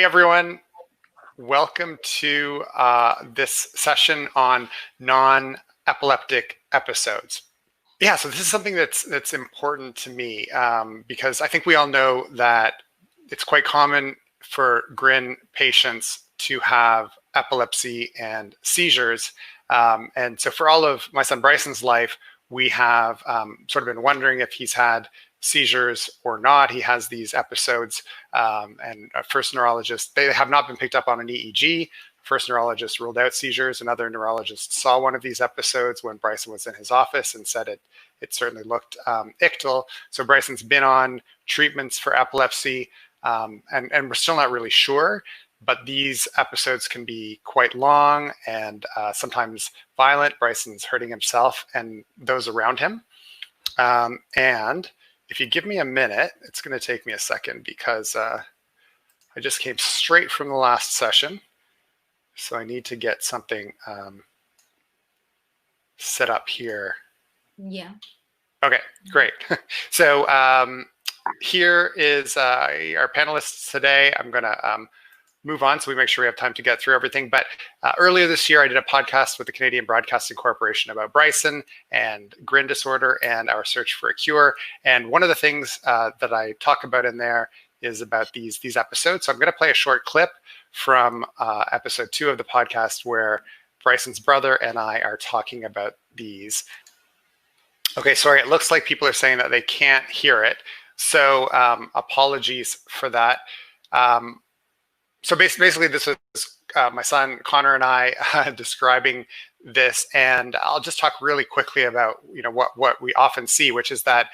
everyone. Welcome to this session on non-epileptic episodes. Yeah, so this is something that's important to me because I think we all know that it's quite common for GRIN patients to have epilepsy and seizures. And so for all of my son Bryson's life, we have sort of been wondering if he's had seizures or not. He has these episodes, and first neurologist, they have not been picked up on an EEG. First neurologist ruled out seizures. Another neurologist saw one of these episodes when Bryson was in his office and said it certainly looked ictal. So Bryson's been on treatments for epilepsy, and we're still not really sure, but these episodes can be quite long and sometimes violent. Bryson's hurting himself and those around him. And if you give me a minute, it's going to take me a second because I just came straight from the last session. So I need to get something set up here. Yeah. Okay, great. So here is our panelists today. I'm going to move on so we make sure we have time to get through everything. But earlier this year, I did a podcast with the Canadian Broadcasting Corporation about Bryson and GRIN disorder and our search for a cure. And one of the things that I talk about in there is about these episodes. So I'm going to play a short clip from episode 2 of the podcast where Bryson's brother and I are talking about these. Okay, sorry, it looks like people are saying that they can't hear it. So apologies for that. So basically, this was my son Connor and I describing this, and I'll just talk really quickly about what we often see, which is that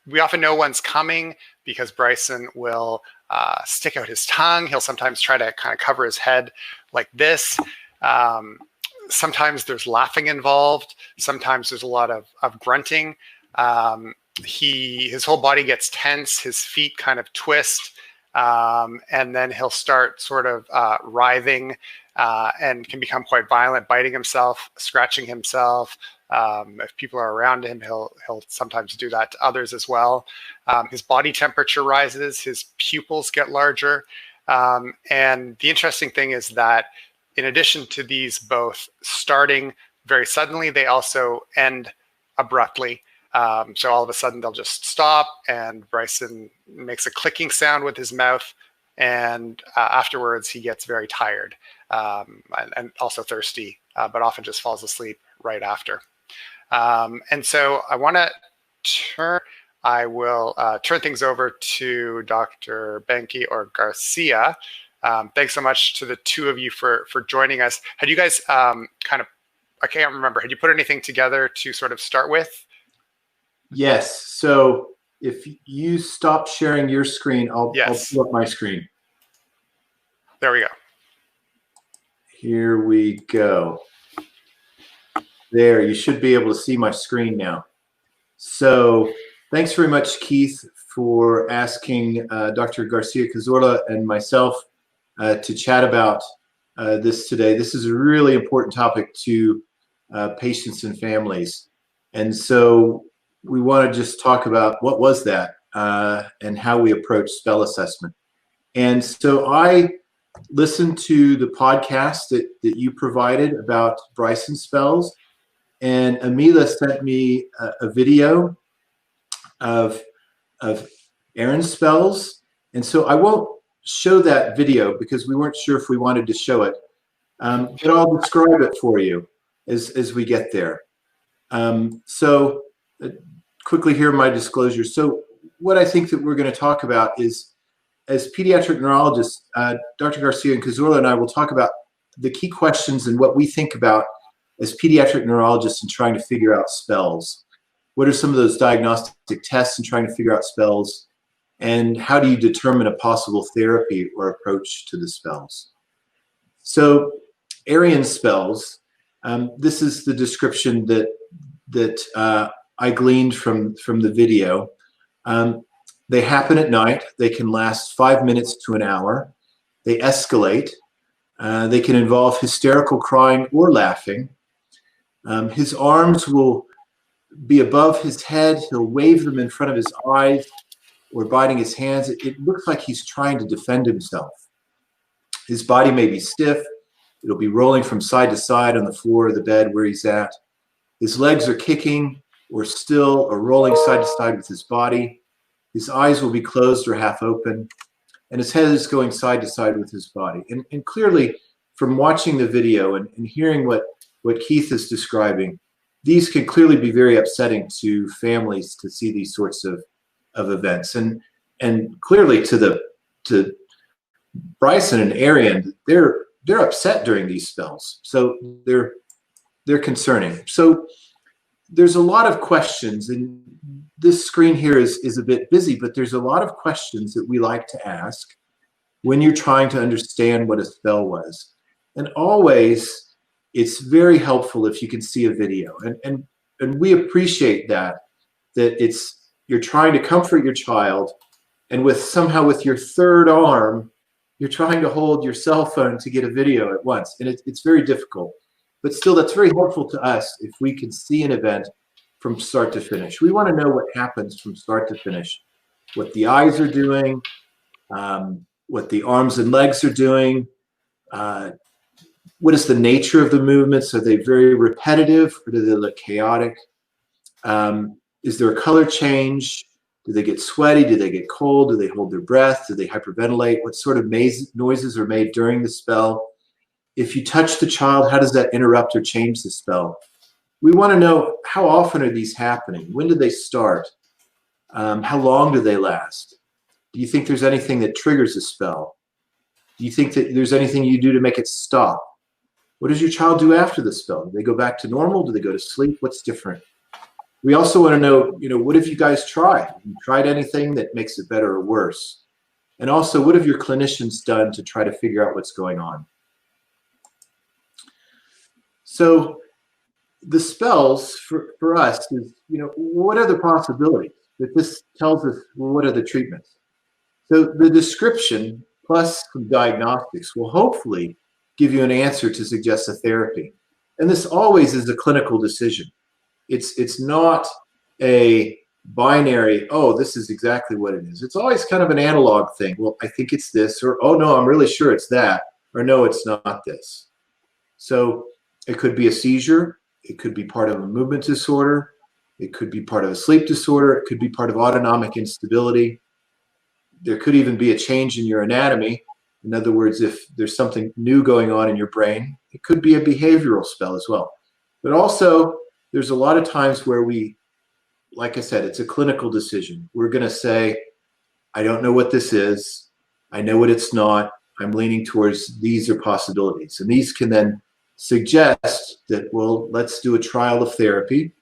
we often know one's coming because Bryson will stick out his tongue. He'll sometimes try to kind of cover his head like this. Sometimes there's laughing involved. Sometimes there's a lot of grunting. His whole body gets tense. His feet kind of twist. And then he'll start sort of writhing and can become quite violent, biting himself, scratching himself. If people are around him, he'll sometimes do that to others as well. His body temperature rises, his pupils get larger. And the interesting thing is that in addition to these both starting very suddenly, they also end abruptly. So all of a sudden they'll just stop and Bryson makes a clicking sound with his mouth, and afterwards he gets very tired and also thirsty, but often just falls asleep right after. And so I will turn things over to Dr. Benke or Garcia. Thanks so much to the two of you for joining us. Had you guys I can't remember, had you put anything together to sort of start with? Yes. So if you stop sharing your screen, I'll pull up my screen. There we go. Here we go. There, you should be able to see my screen now. So thanks very much, Keith, for asking Dr. Garcia Cazorla and myself to chat about this today. This is a really important topic to patients and families. And so we want to just talk about what was that and how we approach spell assessment. And so I listened to the podcast that you provided about Bryson spells, and Amela sent me a video of Aaron's spells. And so I won't show that video because we weren't sure if we wanted to show it, but I'll describe it for you as we get there. Quickly here, my disclosure. So what I think that we're going to talk about is, as pediatric neurologists, Dr. Garcia and Cazorla and I will talk about the key questions and what we think about as pediatric neurologists in trying to figure out spells. What are some of those diagnostic tests in trying to figure out spells? And how do you determine a possible therapy or approach to the spells? So Aaron's spells, this is the description that I gleaned from the video. They happen at night. They can last 5 minutes to an hour. They escalate. They can involve hysterical crying or laughing. His arms will be above his head. He'll wave them in front of his eyes or biting his hands. It looks like he's trying to defend himself. His body may be stiff. It'll be rolling from side to side on the floor of the bed where he's at. His legs are kicking or still or rolling side to side with his body. His eyes will be closed or half open, and his head is going side to side with his body. And clearly, from watching the video and hearing what Keith is describing, these can clearly be very upsetting to families to see these sorts of events. And clearly to Bryson and Arian, they're upset during these spells. So they're concerning. So there's a lot of questions, and this screen here is a bit busy, but there's a lot of questions that we like to ask when you're trying to understand what a spell was. And always, it's very helpful if you can see a video. And we appreciate that you're trying to comfort your child, and somehow with your third arm, you're trying to hold your cell phone to get a video at once. And it's very difficult. But still, that's very helpful to us if we can see an event from start to finish. We want to know what happens from start to finish, what the eyes are doing, what the arms and legs are doing, what is the nature of the movements? Are they very repetitive, or do they look chaotic? Is there a color change? Do they get sweaty? Do they get cold? Do they hold their breath? Do they hyperventilate? What sort of noises are made during the spell? If you touch the child, how does that interrupt or change the spell? We want to know, how often are these happening? When do they start? How long do they last? Do you think there's anything that triggers a spell? Do you think that there's anything you do to make it stop? What does your child do after the spell? Do they go back to normal? Do they go to sleep? What's different? We also want to know, what have you guys tried? Have you tried anything that makes it better or worse? And also, what have your clinicians done to try to figure out what's going on? So the spells for us is, what are the possibilities? That this tells us, well, what are the treatments? So the description plus some diagnostics will hopefully give you an answer to suggest a therapy. And this always is a clinical decision. It's not a binary, oh, this is exactly what it is. It's always kind of an analog thing. Well, I think it's this, or, oh, no, I'm really sure it's that, or no, it's not this. So it could be a seizure. It could be part of a movement disorder. It could be part of a sleep disorder. It could be part of autonomic instability. There could even be a change in your anatomy. In other words, if there's something new going on in your brain, it could be a behavioral spell as well. But also, there's a lot of times where like I said, it's a clinical decision. We're going to say, I don't know what this is. I know what it's not. I'm leaning towards these are possibilities. And these can then suggest that, well, let's do a trial of therapy.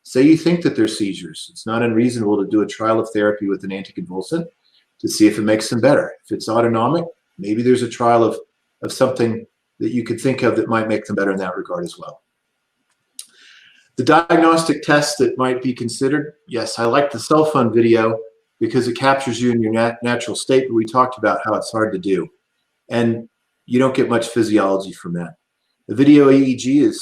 Say you think that there's seizures. It's not unreasonable to do a trial of therapy with an anticonvulsant to see if it makes them better. If it's autonomic, maybe there's a trial of something that you could think of that might make them better in that regard as well. The diagnostic tests that might be considered, yes, I like the cell phone video because it captures you in your natural state, but we talked about how it's hard to do. And you don't get much physiology from that. The video EEG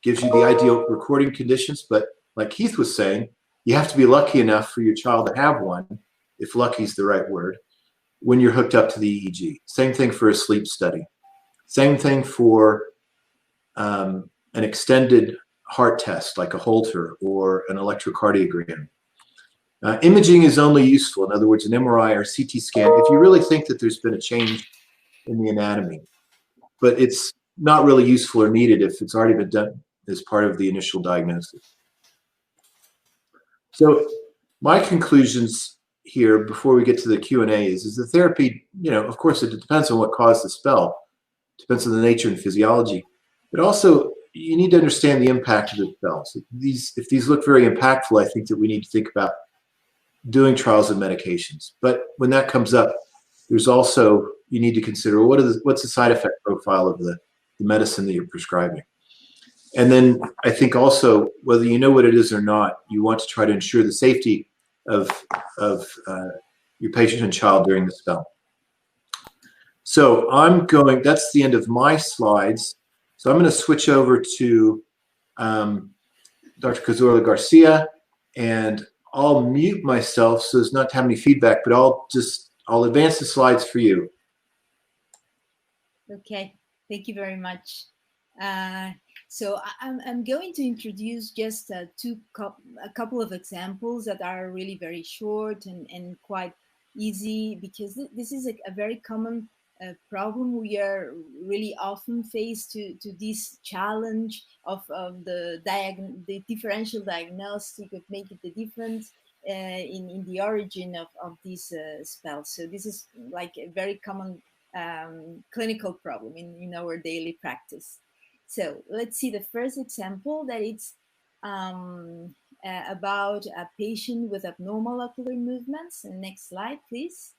gives you the ideal recording conditions, but like Keith was saying, you have to be lucky enough for your child to have one, if lucky is the right word, when you're hooked up to the EEG. Same thing for a sleep study. Same thing for an extended heart test like a Holter or an electrocardiogram. Imaging is only useful, in other words, an MRI or CT scan, if you really think that there's been a change in the anatomy. But it's not really useful or needed if it's already been done as part of the initial diagnosis. So my conclusions here before we get to the Q&A is the therapy, of course, it depends on what caused the spell. It depends on the nature and physiology. But also, you need to understand the impact of the spells. If these look very impactful, I think that we need to think about doing trials of medications. But when that comes up, there's also, you need to consider what's the side effect profile of the medicine that you're prescribing. And then I think also, whether you know what it is or not, you want to try to ensure the safety of your patient and child during the spell. So that's the end of my slides. So I'm going to switch over to Dr. Cazorla Garcia, and I'll mute myself so as not to have any feedback, but I'll advance the slides for you. Okay, thank you very much. So I'm going to introduce just a couple of examples that are really very short and quite easy, because this is a very common problem. We are really often faced to this challenge of the differential diagnostic of making the difference in the origin of these spells. So this is like a very common clinical problem in our daily practice. So let's see the first example, that it's about a patient with abnormal ocular movements. And next slide, please.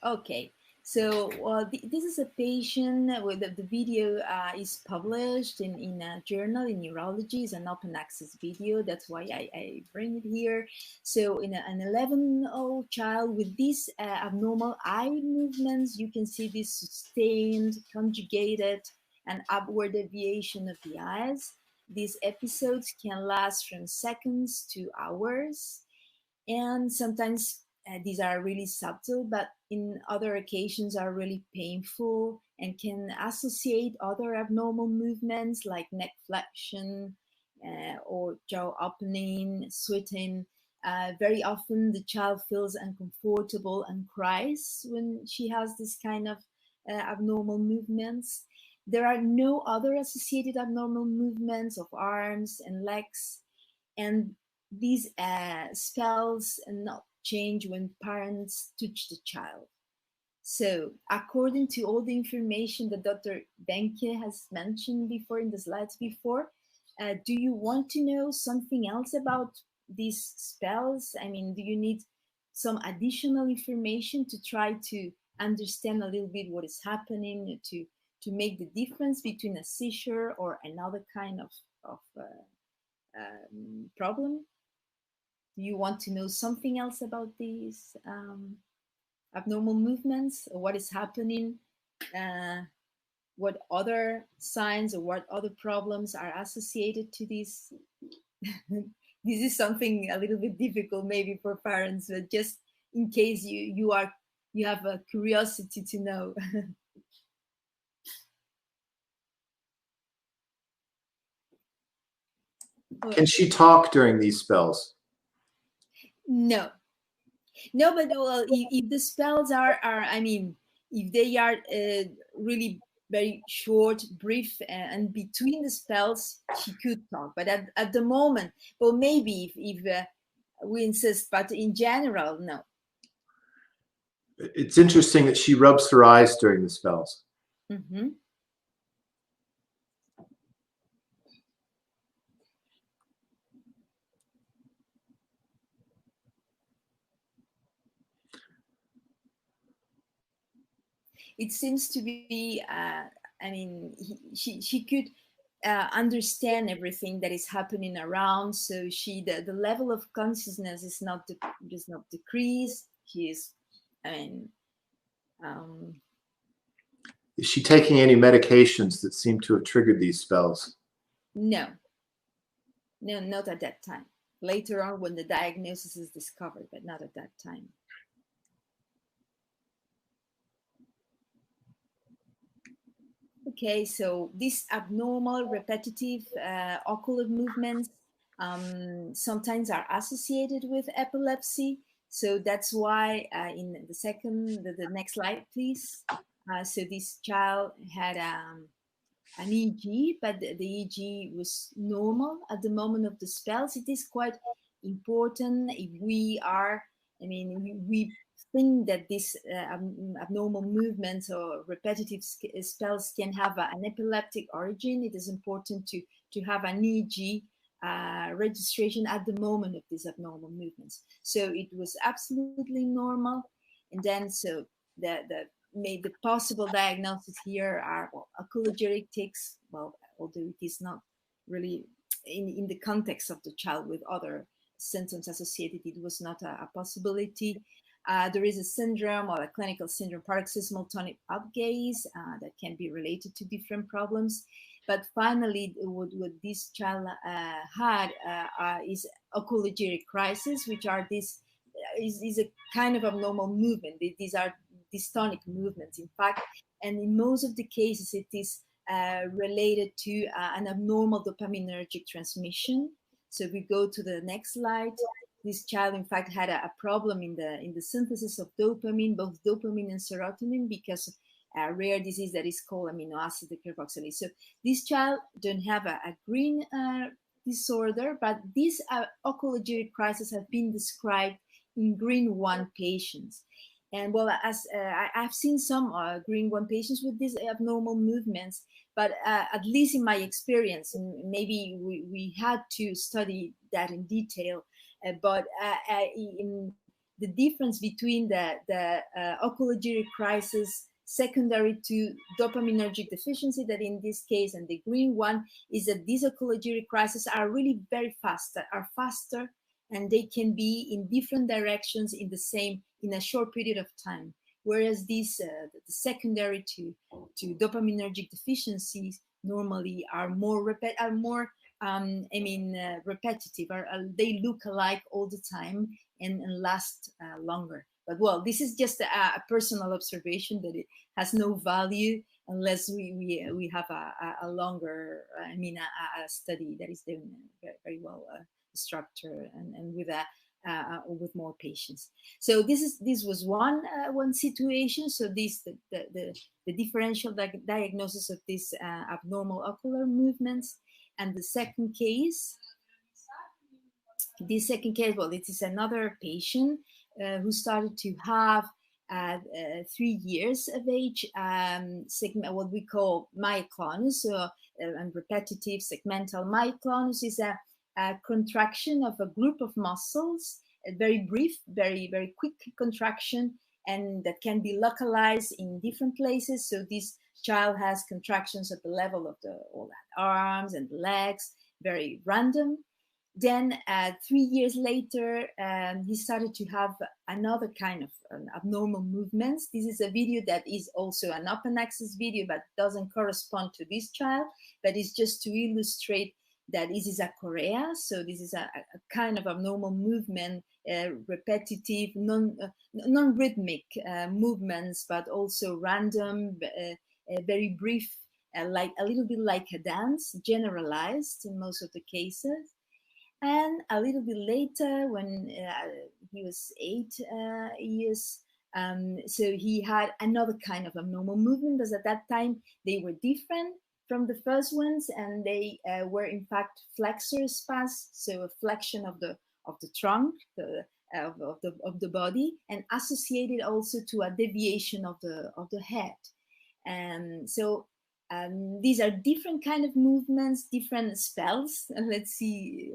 Okay, so this is a patient where the video is published in a journal in neurology. It's an open access video. That's why I bring it here. So in an 11-year-old child with these abnormal eye movements, you can see this sustained, conjugated, and upward deviation of the eyes. These episodes can last from seconds to hours. And sometimes these are really subtle, but in other occasions are really painful and can associate other abnormal movements like neck flexion or jaw opening, sweating. Very often the child feels uncomfortable and cries when she has this kind of abnormal movements. There are no other associated abnormal movements of arms and legs, and these spells not change when parents touch the child. So according to all the information that Dr. Benke has mentioned before in the slides before, do you want to know something else about these spells? I mean, do you need some additional information to try to understand a little bit what is happening, to make the difference between a seizure or another kind of problem? Do you want to know something else about these abnormal movements, or what is happening, what other signs or what other problems are associated to these? This is something a little bit difficult maybe for parents, but just in case you have a curiosity to know. Can she talk during these spells? No, but well, if the spells are I mean, if they are really very short, brief, and between the spells, she could talk. But at the moment, well, maybe if we insist, but in general, no. It's interesting that she rubs her eyes during the spells. Mm-hmm. It seems to be, I mean, she could understand everything that is happening around. So the level of consciousness does not decrease. She is, I mean, is she taking any medications that seem to have triggered these spells? No, not at that time. Later on, when the diagnosis is discovered, but not at that time. Okay, so these abnormal, repetitive ocular movements sometimes are associated with epilepsy. So that's why in the next slide, please. So this child had an EEG, but the EEG was normal at the moment of the spells. It is quite important if we are, I mean, we think that these abnormal movements or repetitive spells can have an epileptic origin. It is important to have an EEG registration at the moment of these abnormal movements. So it was absolutely normal. And then so the possible diagnoses here are, well, oculogeric tics, well, although it is not really in the context of the child with other symptoms associated, it was not a possibility. There is a syndrome or a clinical syndrome, paroxysmal tonic-up gaze, that can be related to different problems. But finally, what this child had is oculogeric crisis, which are this is a kind of abnormal movement. These are dystonic movements, in fact, and in most of the cases, it is related to an abnormal dopaminergic transmission. So if we go to the next slide, this child, in fact, had a problem in the synthesis of dopamine, both dopamine and serotonin, because of a rare disease that is called amino acid decarboxylase. So this child don't have a GRIN disorder, but these oculogeric crises have been described in GRIN 1 patients. And well, as I've seen some GRIN 1 patients with these abnormal movements, but at least in my experience, maybe we had to study that in detail, but in the difference between the oculogeric crisis secondary to dopaminergic deficiency, that in this case, and the GRIN 1, is that these oculogeric crises are really very fast, are faster, and they can be in different directions in a short period of time. Whereas these secondary to dopaminergic deficiencies normally are more repetitive, they look alike all the time and last longer. But well, this is just a personal observation that it has no value unless we have a longer, a study that is done very, very well structured and with more patients. So this was one situation. So the differential diagnosis of these abnormal ocular movements, and the second case. This second case, well, it is another patient who started to have 3 years of age, what we call myoclonus, and repetitive segmental myoclonus is a contraction of a group of muscles, a very brief, very, very quick contraction, and that can be localized in different places. So this child has contractions at the level of all the arms and legs, very random. Then 3 years later, he started to have another kind of abnormal movements. This is a video that is also an open access video, but doesn't correspond to this child, but it's just to illustrate that this is a chorea. So this is a kind of abnormal movement, repetitive, non-rhythmic movements, but also random, very brief, like a little bit like a dance, generalized in most of the cases. And a little bit later, when he was 8 years, so he had another kind of abnormal movement, because at that time they were different from the first ones, and they were in fact flexor spasms, so a flexion of the trunk of the body, and associated also to a deviation of the head. And so these are different kind of movements, different spells, and let's see,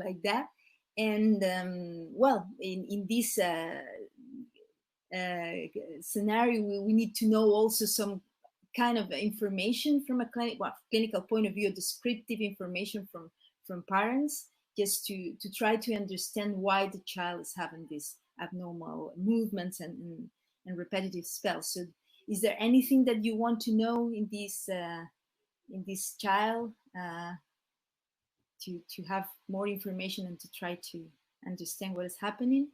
like that. And well, in this scenario, we need to know also some kind of information from a clinical point of view, descriptive information from parents, just to try to understand why the child is having these abnormal movements and repetitive spells. So is there anything that you want to know in this child to have more information and to try to understand what is happening?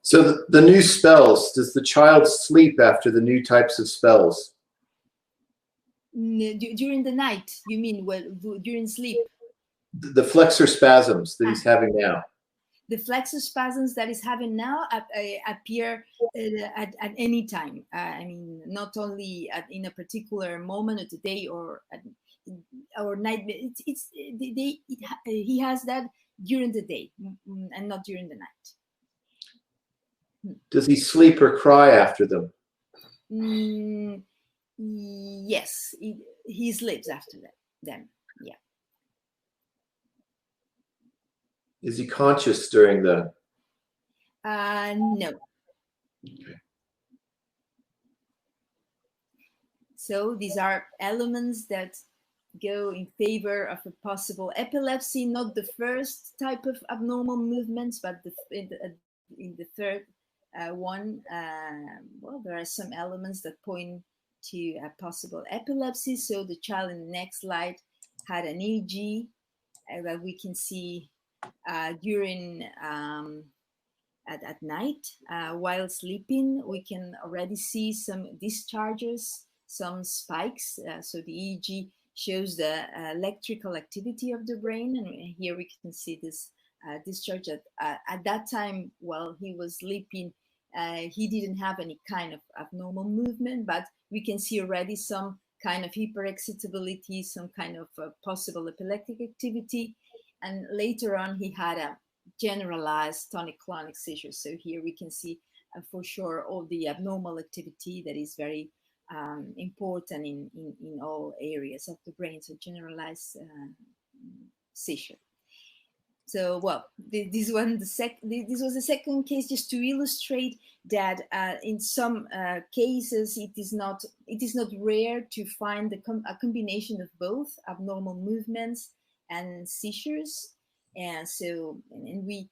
So the new spells, does the child sleep after the new types of spells? During the night, you mean? Well, during sleep? The flexor spasms that he's having now. The flexor spasms that he's having now appear at any time. I mean, not only in a particular moment of the day or night. He has that during the day and not during the night. Does he sleep or cry after them? Yes, he sleeps after them. Yeah. Is he conscious during the? No. Okay. So these are elements that go in favor of a possible epilepsy, not the first type of abnormal movements, but in the third one, well, there are some elements that point to a possible epilepsy. So the child in the next slide had an EEG that we can see during at night while sleeping. We can already see some discharges, some spikes. So the EEG shows the electrical activity of the brain, and here we can see this discharge. At that time, while he was sleeping, he didn't have any kind of abnormal movement, but we can see already some kind of hyperexcitability, some kind of possible epileptic activity. And later on, he had a generalized tonic-clonic seizures. So here we can see for sure all the abnormal activity that is very important in all areas of the brain. So generalized seizure. So, well, this was the second case, just to illustrate that in some cases it is not rare to find a combination of both abnormal movements and seizures. And so, and we,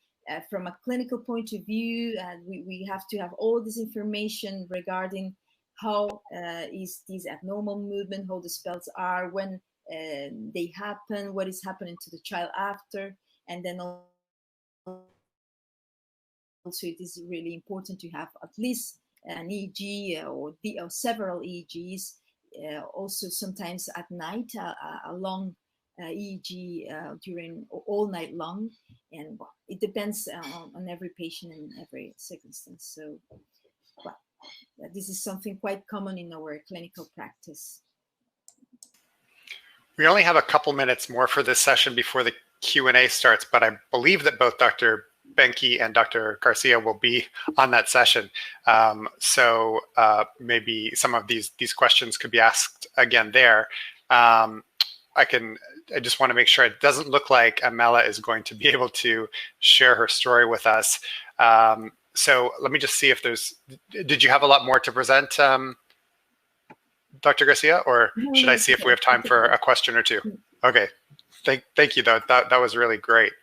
from a clinical point of view, we have to have all this information regarding how is this abnormal movement, how the spells are, when they happen, what is happening to the child after. And then also it is really important to have at least an EEG or several EEGs, also sometimes at night, a long EEG during all night long. And well, it depends on every patient and every circumstance. So well, this is something quite common in our clinical practice. We only have a couple minutes more for this session before the Q&A starts, but I believe that both Dr. Benke and Dr. Garcia will be on that session. So maybe some of these questions could be asked again there. I just want to make sure it doesn't look like Amela is going to be able to share her story with us. So let me just see if did you have a lot more to present, Dr. Garcia, or should I see if we have time for a question or two? Okay, thank you, though. That was really great.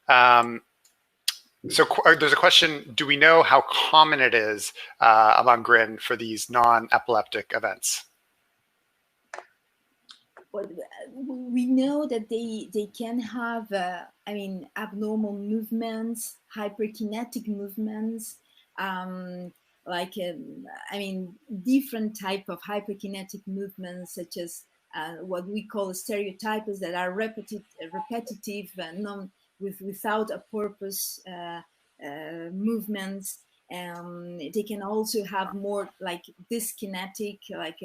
So there's a question, do we know how common it is among GRIN for these non-epileptic events? Well, we know that they can have, abnormal movements, hyperkinetic movements, different type of hyperkinetic movements, such as what we call stereotypes that are repetitive, without a purpose movements. They can also have more like dyskinetic, like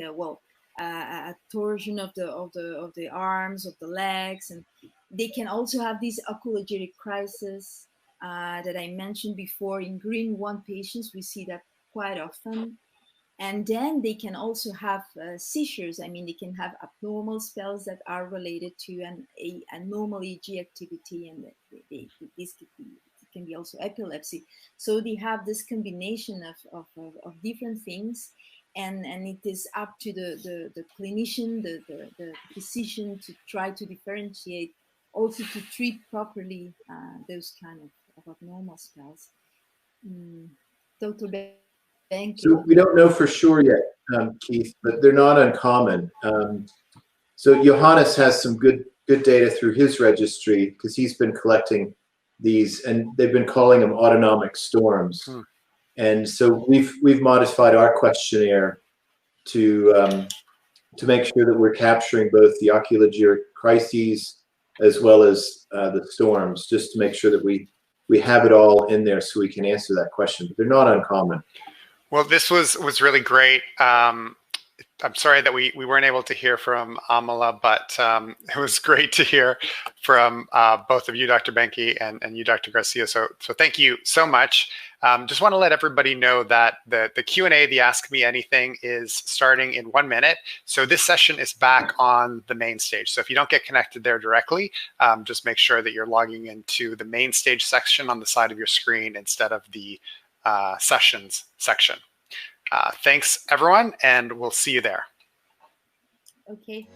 a torsion of the arms, of the legs, and they can also have these oculogenic crises that I mentioned before. In GRIN 1 patients, we see that quite often. And then they can also have seizures. I mean, they can have abnormal spells that are related to a normal EEG activity, and this can be also epilepsy. So they have this combination of different things, and it is up to the clinician, the physician, to try to differentiate, also to treat properly those kind of abnormal spells. Dr. Benke. So we don't know for sure yet, Keith, but they're not uncommon. So Johannes has some good data through his registry, because he's been collecting these, and they've been calling them autonomic storms. And so we've modified our questionnaire to make sure that we're capturing both the oculogenic crises as well as the storms, just to make sure that we have it all in there so we can answer that question. But they're not uncommon. Well, this was really great. I'm sorry that we weren't able to hear from Amela, but it was great to hear from both of you, Dr. Benke and you, Dr. Garcia. So thank you so much. Just want to let everybody know that the Q&A, the Ask Me Anything, is starting in 1 minute. So this session is back on the main stage. So if you don't get connected there directly, just make sure that you're logging into the main stage section on the side of your screen instead of the sessions section. Thanks, everyone, and we'll see you there. Okay.